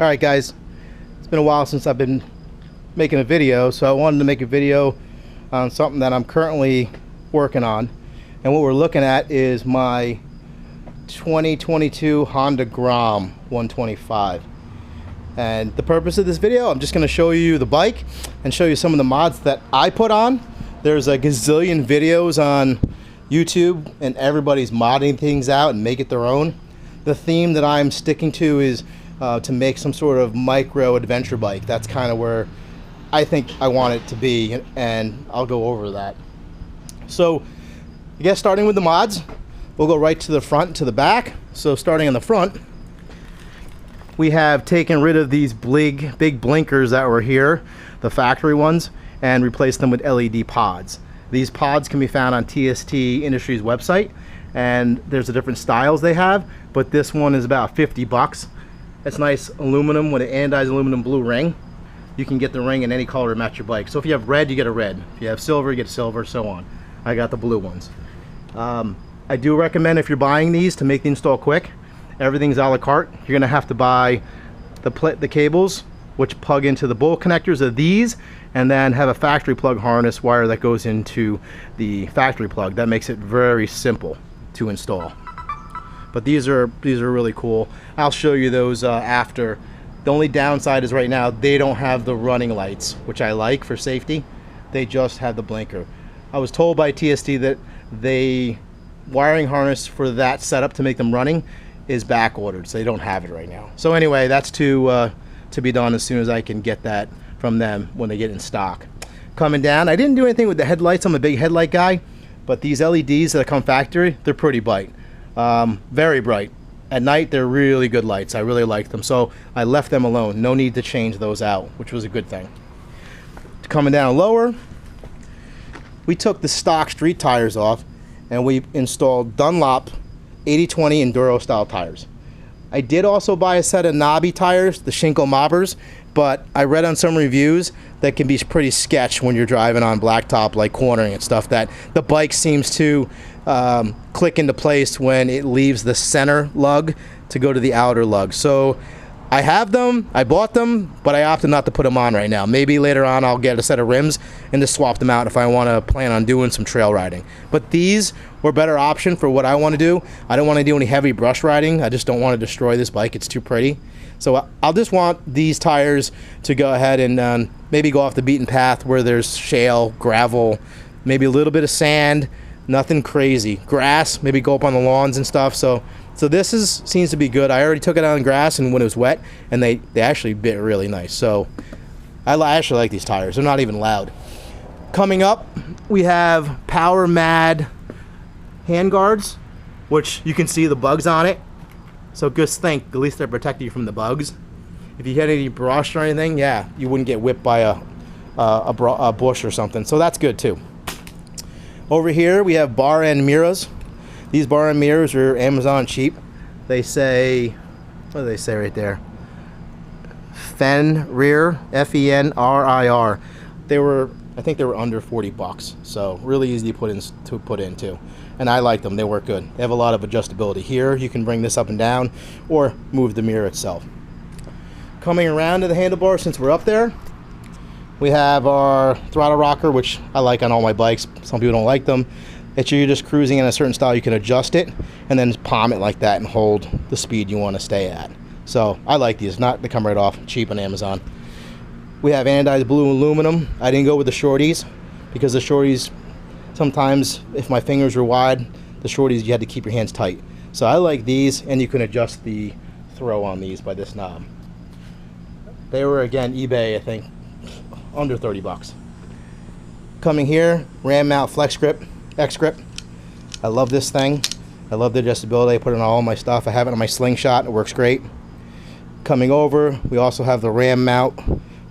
Alright guys, it's been a while since I've been making a video, so I wanted to make a video on something that I'm currently working on. And what we're looking at is my 2022 Honda Grom 125. And the purpose of this video, I'm just going to show you the bike and show you some of the mods that I put on. There's a gazillion videos on YouTube and everybody's modding things out and make it their own. The theme that I'm sticking to is to make some sort of micro adventure bike. That's kind of where I think I want it to be, and I'll go over that. So I guess starting with the mods, we'll go right to the front to the back. So starting in the front, we have taken rid of these big blinkers that were here, the factory ones, and replaced them with LED pods. These pods can be found on TST Industries website, and there's the different styles they have, but this one is about 50 bucks. It's nice aluminum with an anodized aluminum blue ring. You can get the ring in any color to match your bike. So if you have red, you get a red. If you have silver, you get silver, so on. I got the blue ones. I do recommend, if you're buying these, to make the install quick. Everything's a la carte. You're gonna have to buy the cables, which plug into the bolt connectors of these, and then have a factory plug harness wire that goes into the factory plug. That makes it very simple to install. But these are really cool. I'll show you those after. The only downside is right now they don't have the running lights, which I like for safety. They just have the blinker. I was told by TST that the wiring harness for that setup to make them running is back ordered, so they don't have it right now. So anyway, that's to be done as soon as I can get that from them when they get in stock. Coming down, I didn't do anything with the headlights. I'm a big headlight guy, but these LEDs that come factory, they're pretty bright. Very bright. At night, they're really good lights. I really like them, so I left them alone. No need to change those out, which was a good thing. Coming down lower, we took the stock street tires off and we installed Dunlop 80/20 Enduro style tires. I did also buy a set of knobby tires, the Shinko mobbers, but I read on some reviews that can be pretty sketch when you're driving on blacktop, like cornering and stuff, that the bike seems to click into place when it leaves the center lug to go to the outer lug. So I have them, I bought them, but I opted not to put them on right now. Maybe later on I'll get a set of rims and just swap them out if I want to plan on doing some trail riding. But these were a better option for what I want to do. I don't want to do any heavy brush riding. I just don't want to destroy this bike. It's too pretty. So I'll just want these tires to go ahead and maybe go off the beaten path where there's shale, gravel, maybe a little bit of sand, nothing crazy. Grass, maybe go up on the lawns and stuff. So this seems to be good. I already took it out on grass and when it was wet, and they actually bit really nice. So I actually like these tires. They're not even loud. Coming up, we have PoweMadd Hand guards, which you can see the bugs on it. So just think, at least they're protecting you from the bugs. If you hit any brush or anything, yeah, you wouldn't get whipped by a bush or something. So that's good too. Over here we have bar end mirrors. These bar end mirrors are Amazon cheap. They say, what do they say right there? Rear, Fenrir. I think they were under 40 bucks. So really easy to put in too. And I like them, they work good. They have a lot of adjustability here. You can bring this up and down or move the mirror itself. Coming around to the handlebar, since we're up there, we have our throttle rocker, which I like on all my bikes. Some people don't like them. You're just cruising in a certain style. You can adjust it and then just palm it like that and hold the speed you want to stay at. So I like these. They come right off, cheap on Amazon. We have anodized blue aluminum. I didn't go with the shorties because the shorties, sometimes if my fingers were wide, the shorties you had to keep your hands tight. So I like these, and you can adjust the throw on these by this knob. They were, again, eBay, I think, under 30 bucks. Coming here, ram mount flex grip, X grip. I love this thing. I love the adjustability. I put it on all my stuff. I have it on my slingshot. It works great. Coming over, we also have the ram mount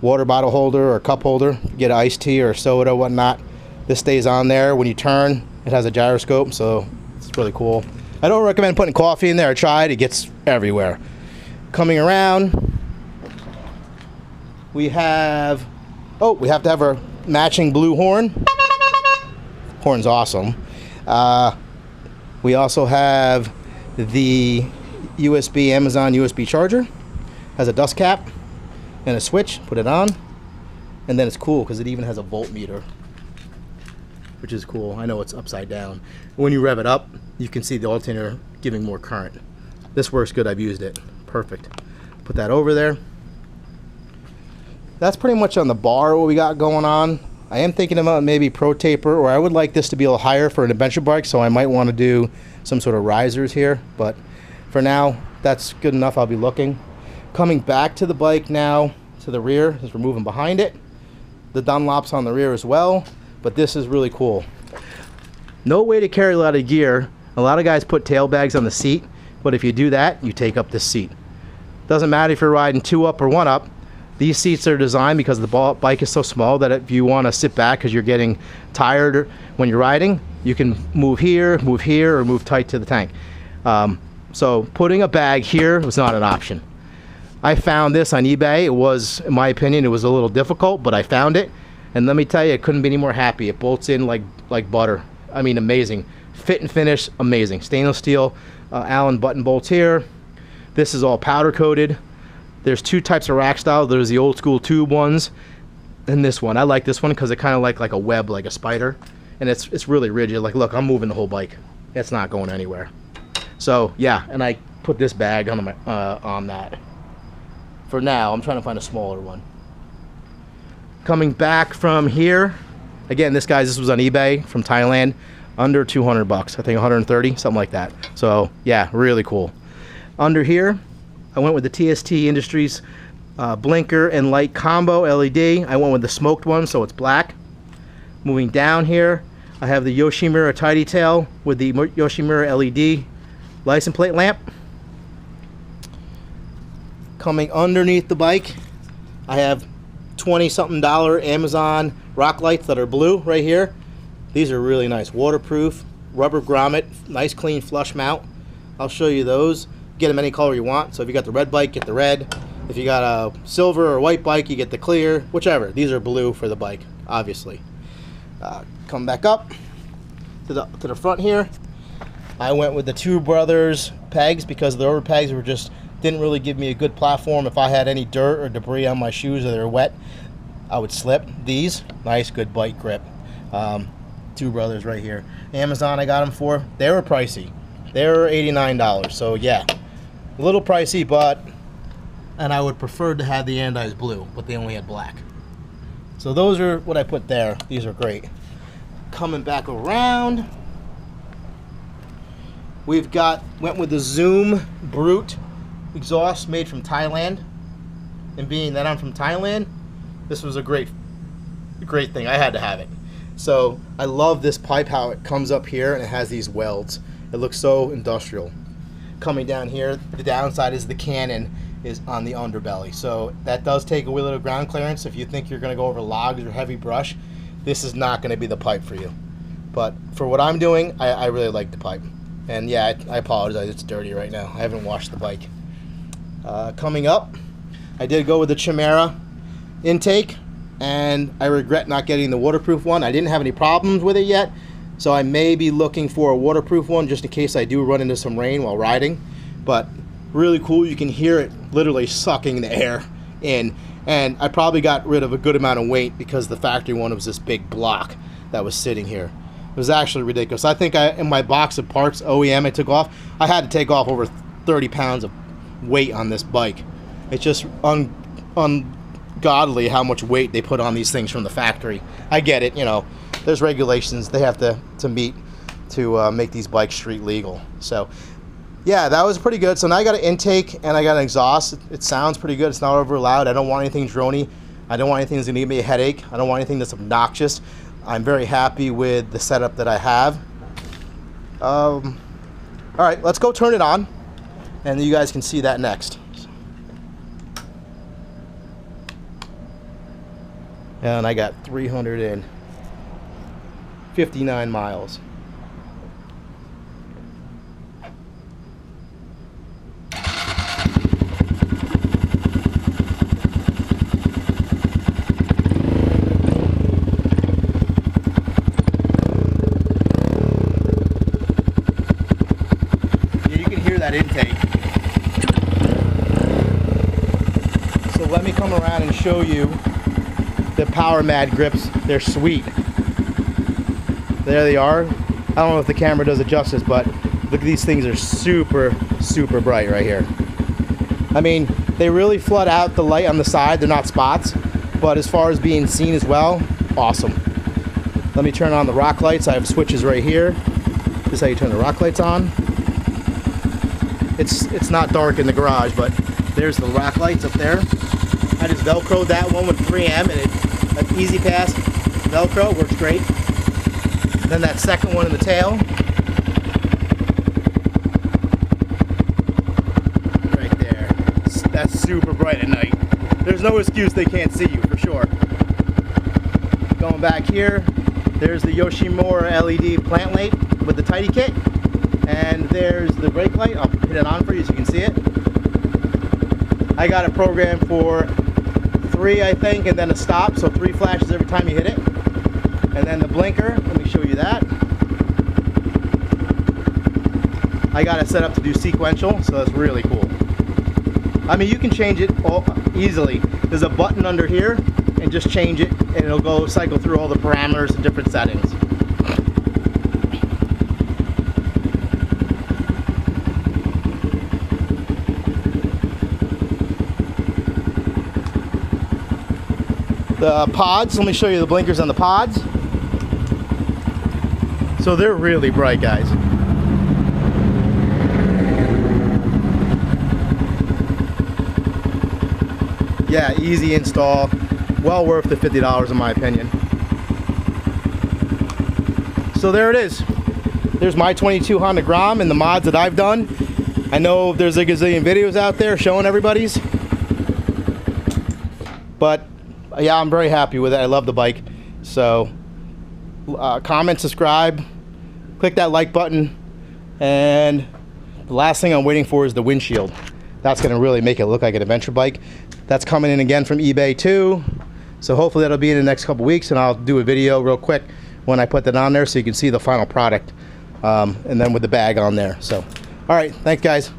water bottle holder or cup holder. Get iced tea or soda, whatnot. This stays on there. When you turn, it has a gyroscope, so it's really cool. I don't recommend putting coffee in there. I tried. It gets everywhere. Coming around, we have to have our matching blue horn. Horn's awesome. We also have the Amazon USB charger. Has a dust cap and a switch. Put it on, and then it's cool because it even has a voltmeter, which is cool. I know it's upside down. When you rev it up, you can see the alternator giving more current. This works good. I've used it. Perfect. Put that over there. That's pretty much on the bar what we got going on. I am thinking about maybe pro taper, or I would like this to be a little higher for an adventure bike, so I might want to do some sort of risers here, but for now that's good enough. I'll be looking. Coming back to the bike now, to the rear, as we're moving behind it. The Dunlop's on the rear as well, but this is really cool. No way to carry a lot of gear. A lot of guys put tail bags on the seat, but if you do that, you take up this seat. Doesn't matter if you're riding 2 up or 1 up. These seats are designed because the bike is so small that if you want to sit back because you're getting tired when you're riding, you can move here, or move tight to the tank. So putting a bag here was not an option. I found this on eBay. It was, in my opinion, it was a little difficult, but I found it. And let me tell you, I couldn't be any more happy. It bolts in like butter. I mean, amazing. Fit and finish, amazing. Stainless steel Allen button bolts here. This is all powder coated. There's 2 types of rack style. There's the old school tube ones and this one. I like this one because it kind of like a web, like a spider, and it's really rigid. Like, look, I'm moving the whole bike. It's not going anywhere. So yeah, and I put this bag on that. For now, I'm trying to find a smaller one. Coming back from here, again, this was on eBay from Thailand, under 200 bucks. I think 130, something like that. So yeah, really cool. Under here, I went with the TST Industries blinker and light combo LED. I went with the smoked one, so it's black. Moving down here, I have the Yoshimura Tidy Tail with the Yoshimura LED license plate lamp. Coming underneath the bike, I have $20-something Amazon rock lights that are blue right here. These are really nice, waterproof, rubber grommet, nice clean flush mount. I'll show you those. Get them any color you want. So if you got the red bike, get the red. If you got a silver or white bike, you get the clear, whichever. These are blue for the bike, obviously. Come back up to the front here. I went with the Two Brothers pegs because the over pegs didn't really give me a good platform. If I had any dirt or debris on my shoes or they're wet, I would slip. These, nice good bike grip. Two Brothers right here. Amazon I got them for. They were pricey. They were $89. So yeah, a little pricey, and I would prefer to have the anodized blue, but they only had black. So those are what I put there. These are great. Coming back around, went with the Zoom Brute exhaust made from Thailand. And being that I'm from Thailand, this was a great thing. I had to have it. So I love this pipe, how it comes up here and it has these welds. It looks so industrial. Coming down here, the downside is the cannon is on the underbelly. So that does take a little ground clearance. If you think you're gonna go over logs or heavy brush, this is not gonna be the pipe for you. But for what I'm doing, I really like the pipe. And yeah, I apologize, it's dirty right now. I haven't washed the bike. Coming up, I did go with the Chimera Intake, and I regret not getting the waterproof one. I didn't have any problems with it yet, so I may be looking for a waterproof one just in case I do run into some rain while riding. But really cool, you can hear it literally sucking the air in, and I probably got rid of a good amount of weight because the factory one was this big block that was sitting here. It was actually ridiculous. I think in my box of parts OEM I took off, I had to take off over 30 pounds of weight on this bike. It's just ungodly how much weight they put on these things from the factory. I get it, you know, there's regulations they have to meet to make these bikes street legal. So yeah, that was pretty good. So now I got an intake and I got an exhaust. It sounds pretty good. It's not over loud. I don't want anything drony. I don't want anything that's gonna give me a headache. I don't want anything that's obnoxious. I'm very happy with the setup that I have. All right, let's go turn it on, and you guys can see that next. And I got 359 miles. That intake. come around and show you the PoweMadd grips. They're sweet. There they are. I don't know if the camera does it justice, but look at these things, are super, super bright right here. I mean, they really flood out the light on the side. They're not spots, but as far as being seen as well, awesome. Let me turn on the rock lights. I have switches right here. This is how you turn the rock lights on. It's not dark in the garage, but there's the rock lights up there. I just Velcroed that one with 3M, and an easy pass Velcro works great. Then that second one in the tail. Right there. That's super bright at night. There's no excuse they can't see you, for sure. Going back here, there's the Yoshimura LED plant light with the tidy kit. And there's the brake light. I'll hit it on for you so you can see it. I got it programmed for 3, I think, and then a stop, so 3 flashes every time you hit it. And then the blinker, let me show you that. I got it set up to do sequential, so that's really cool. I mean, you can change it all easily. There's a button under here, and just change it, and it'll go cycle through all the parameters and different settings. The pods, let me show you the blinkers on the pods. So they're really bright, guys. Yeah, easy install. Well worth the $50 in my opinion. So there it is. There's my 22 Honda Grom and the mods that I've done. I know there's a gazillion videos out there showing everybody's. But yeah, I'm very happy with it. I love the bike. So comment, subscribe, click that like button, and the last thing I'm waiting for is the windshield. That's going to really make it look like an adventure bike. That's coming in again from eBay too, so hopefully that'll be in the next couple weeks, and I'll do a video real quick when I put that on there so you can see the final product, and then with the bag on there. So all right, thanks guys.